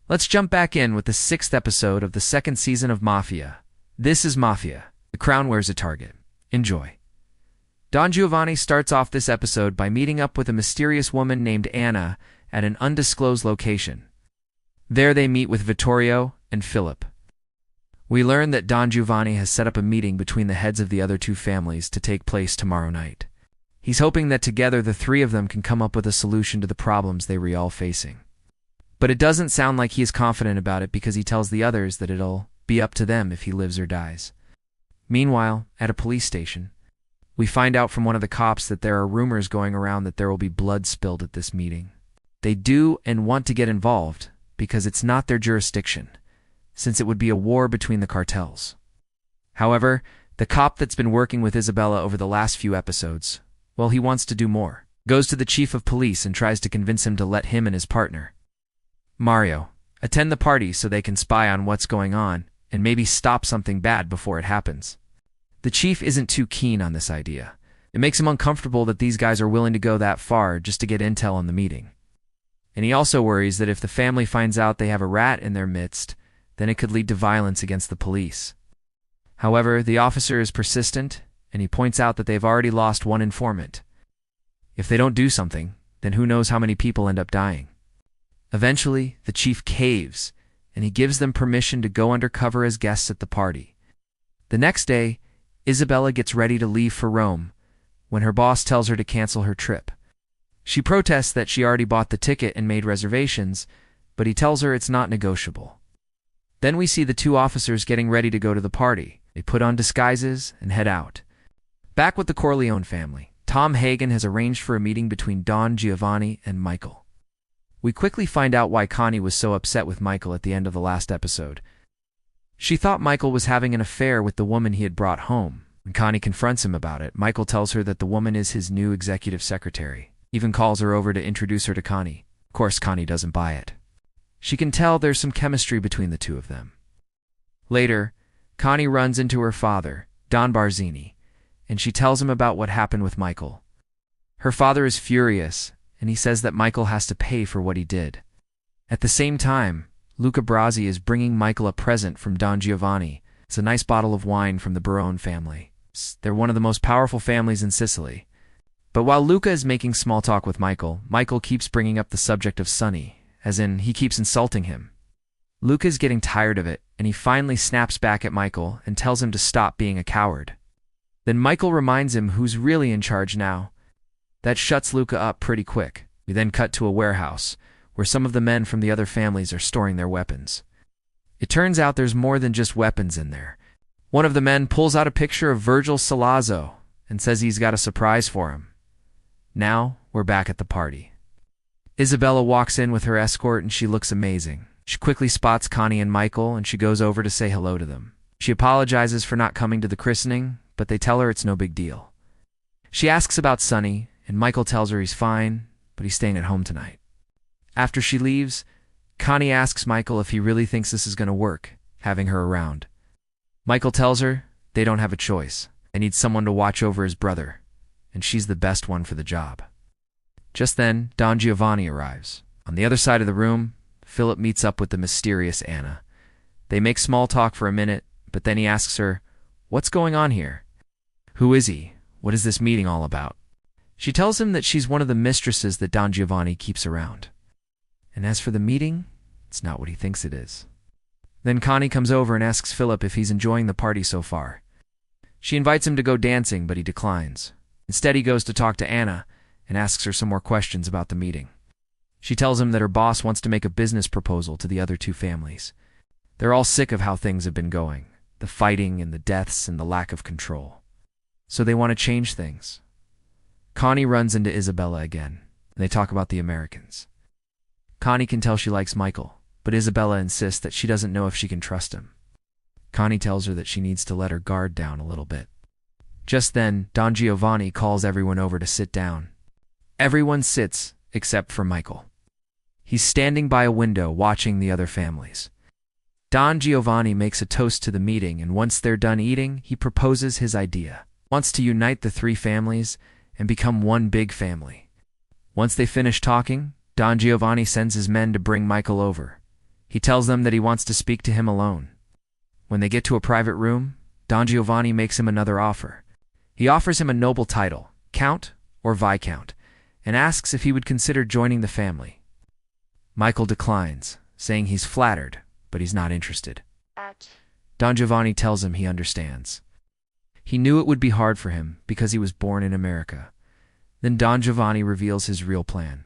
Let's jump back in with the 6th episode of the 2nd season of Mafia. This is Mafia. The crown wears a target. Enjoy. Don Giovanni starts off this episode by meeting up with a mysterious woman named Anna at an undisclosed location. There they meet with Vittorio and Philip. We learn that Don Giovanni has set up a meeting between the heads of the other two families to take place tomorrow night. He's hoping that together the three of them can come up with a solution to the problems they were all facing. But it doesn't sound like he is confident about it because he tells the others that it'll be up to them if he lives or dies. Meanwhile, at a police station, we find out from one of the cops that there are rumors going around that there will be blood spilled at this meeting. They do and want to get involved because it's not their jurisdiction, since it would be a war between the cartels. However, the cop that's been working with Isabella over the last few episodes, well, he wants to do more. Goes to the chief of police and tries to convince him to let him and his partner, Mario, attend the party so they can spy on what's going on and maybe stop something bad before it happens. The chief isn't too keen on this idea. It makes him uncomfortable that these guys are willing to go that far just to get intel on the meeting. And he also worries that if the family finds out they have a rat in their midst, then it could lead to violence against the police. However, the officer is persistent, and he points out that they've already lost one informant. If they don't do something, then who knows how many people end up dying. Eventually, the chief caves, and he gives them permission to go undercover as guests at the party. The next day, Isabella gets ready to leave for Rome when her boss tells her to cancel her trip. She protests that she already bought the ticket and made reservations, but he tells her it's not negotiable. Then we see the two officers getting ready to go to the party. They put on disguises and head out. Back with the Corleone family, Tom Hagen has arranged for a meeting between Don Giovanni and Michael. We quickly find out why Connie was so upset with Michael at the end of the last episode. She thought Michael was having an affair with the woman he had brought home. When Connie confronts him about it, Michael tells her that the woman is his new executive secretary. Even calls her over to introduce her to Connie. Of course, Connie doesn't buy it. She can tell there's some chemistry between the two of them. Later, Connie runs into her father, Don Barzini, and she tells him about what happened with Michael. Her father is furious, and he says that Michael has to pay for what he did. At the same time, Luca Brasi is bringing Michael a present from Don Giovanni. It's a nice bottle of wine from the Barone family. They're one of the most powerful families in Sicily. But while Luca is making small talk with Michael, Michael keeps bringing up the subject of Sonny, as in he keeps insulting him. Luca is getting tired of it, and he finally snaps back at Michael and tells him to stop being a coward. Then Michael reminds him who's really in charge now. That shuts Luca up pretty quick. We then cut to a warehouse, where some of the men from the other families are storing their weapons. It turns out there's more than just weapons in there. One of the men pulls out a picture of Virgil Salazzo and says he's got a surprise for him. Now, we're back at the party. Isabella walks in with her escort and she looks amazing. She quickly spots Connie and Michael and she goes over to say hello to them. She apologizes for not coming to the christening, but they tell her it's no big deal. She asks about Sonny, and Michael tells her he's fine, but he's staying at home tonight. After she leaves, Connie asks Michael if he really thinks this is going to work, having her around. Michael tells her they don't have a choice. They need someone to watch over his brother, and she's the best one for the job. Just then, Don Giovanni arrives. On the other side of the room, Philip meets up with the mysterious Anna. They make small talk for a minute, but then he asks her, "What's going on here? Who is he? What is this meeting all about?" She tells him that she's one of the mistresses that Don Giovanni keeps around. And as for the meeting, it's not what he thinks it is. Then Connie comes over and asks Philip if he's enjoying the party so far. She invites him to go dancing, but he declines. Instead, he goes to talk to Anna and asks her some more questions about the meeting. She tells him that her boss wants to make a business proposal to the other two families. They're all sick of how things have been going, the fighting and the deaths and the lack of control. So they want to change things. Connie runs into Isabella again, and they talk about the Americans. Connie can tell she likes Michael, but Isabella insists that she doesn't know if she can trust him. Connie tells her that she needs to let her guard down a little bit. Just then, Don Giovanni calls everyone over to sit down. Everyone sits except for Michael. He's standing by a window watching the other families. Don Giovanni makes a toast to the meeting, and once they're done eating, he proposes his idea. He wants to unite the three families and become one big family. Once they finish talking, Don Giovanni sends his men to bring Michael over. He tells them that he wants to speak to him alone. When they get to a private room, Don Giovanni makes him another offer. He offers him a noble title, Count or Viscount, and asks if he would consider joining the family. Michael declines, saying he's flattered, but he's not interested. Don Giovanni tells him he understands. He knew it would be hard for him because he was born in America. Then Don Giovanni reveals his real plan.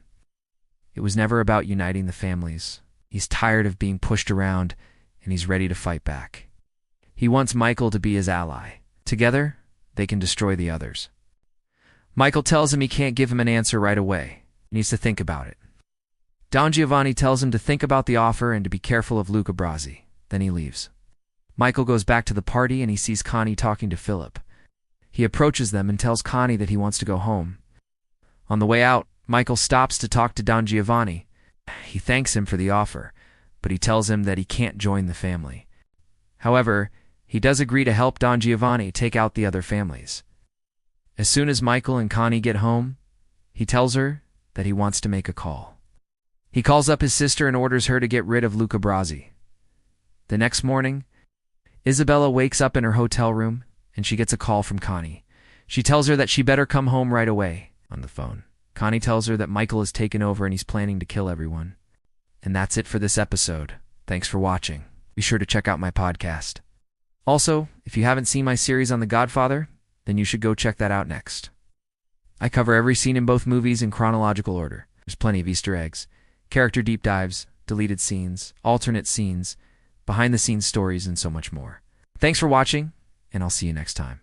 It was never about uniting the families. He's tired of being pushed around, and he's ready to fight back. He wants Michael to be his ally. Together, they can destroy the others. Michael tells him he can't give him an answer right away. He needs to think about it. Don Giovanni tells him to think about the offer and to be careful of Luca Brasi. Then he leaves. Michael goes back to the party and he sees Connie talking to Philip. He approaches them and tells Connie that he wants to go home. On the way out, Michael stops to talk to Don Giovanni. He thanks him for the offer, but he tells him that he can't join the family. However, he does agree to help Don Giovanni take out the other families. As soon as Michael and Connie get home, he tells her that he wants to make a call. He calls up his sister and orders her to get rid of Luca Brasi. The next morning, Isabella wakes up in her hotel room and she gets a call from Connie. She tells her that she better come home right away. On the phone, Connie tells her that Michael has taken over and he's planning to kill everyone. And that's it for this episode. Thanks for watching. Be sure to check out my podcast. Also, if you haven't seen my series on The Godfather, then you should go check that out next. I cover every scene in both movies in chronological order. There's plenty of Easter eggs, character deep dives, deleted scenes, alternate scenes, behind-the-scenes stories, and so much more. Thanks for watching, and I'll see you next time.